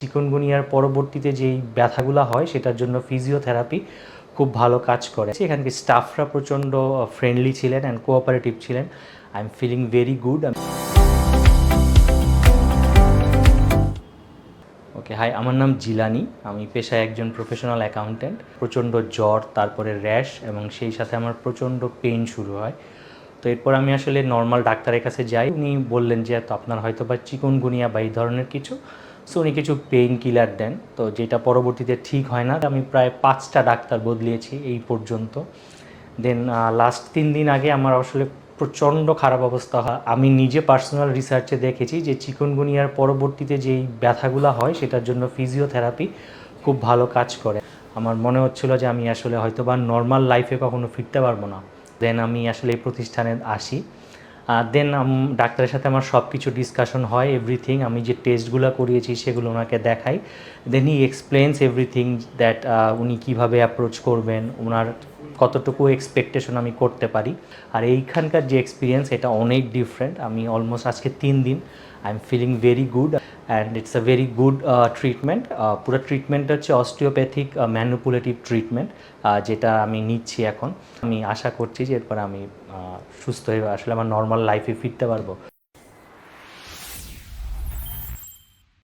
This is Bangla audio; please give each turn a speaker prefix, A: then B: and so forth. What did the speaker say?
A: চিকুনগুনিয়ার পরবর্তীতে যেই ব্যথাগুলো হয় সেটার জন্য ফিজিওথেরাপি খুব ভালো কাজ করে। এখানকার স্টাফরা প্রচণ্ড ফ্রেন্ডলি ছিলেন অ্যান্ড কোঅপারেটিভ ছিলেন। I am feeling very good. Okay, hi, আমার নাম জিলানি। আমি পেশায় একজন প্রফেশনাল অ্যাকাউন্ট্যান্ট। প্রচণ্ড জ্বর, তারপরে র্যাশ এবং সেই সাথে আমার প্রচণ্ড পেইন শুরু হয়। তো এরপর আমি আসলে নর্মাল ডাক্তারের কাছে যাই। উনি বললেন যে তো আপনার হয়তো বা চিকুনগুনিয়া বা এই ধরনের কিছু। সো উনি কিছু পেইন কিলার দেন, তো যেটা পরবর্তীতে ঠিক হয় না। আমি প্রায় 5টা ডাক্তার বদলিয়েছি এই পর্যন্ত। দেন লাস্ট 3 দিন আগে আমার আসলে প্রচণ্ড খারাপ অবস্থা হয়। আমি নিজে পার্সোনাল রিসার্চে দেখেছি যে চিকুনগুনিয়ার পরবর্তীতে যেই ব্যথাগুলো হয় সেটার জন্য ফিজিওথেরাপি খুব ভালো কাজ করে। আমার মনে হচ্ছিল যে আমি আসলে হয়তো বা নর্মাল লাইফে কখনো ফিরতে পারবো না। দেন আমি আসলে এই প্রতিষ্ঠানে আসি। দেন ডাক্তারের সাথে আমার সব কিছু ডিসকাশন হয়, এভরিথিং। আমি যে টেস্টগুলো করিয়েছি সেগুলো ওনাকে দেখাই। দেন হি এক্সপ্লেন্স এভরিথিং দ্যাট উনি কীভাবে অ্যাপ্রোচ করবেন, ওনার কতটুকু এক্সপেকটেশন আমি করতে পারি। আর এইখানকার যে এক্সপিরিয়েন্স এটা অনেক ডিফারেন্ট। আমি অলমোস্ট আজকে 3 দিন I am feeling very good and it's a very good treatment. পুরো ট্রিটমেন্টটা হচ্ছে অস্টিওপ্যাথিক ম্যানুপুলেটিভ ট্রিটমেন্ট, যেটা আমি নিচ্ছি এখন। আমি আশা করছি যে এরপর আমি সুস্থ হয়ে আসলে আমার নর্মাল লাইফে ফিরতে পারবো।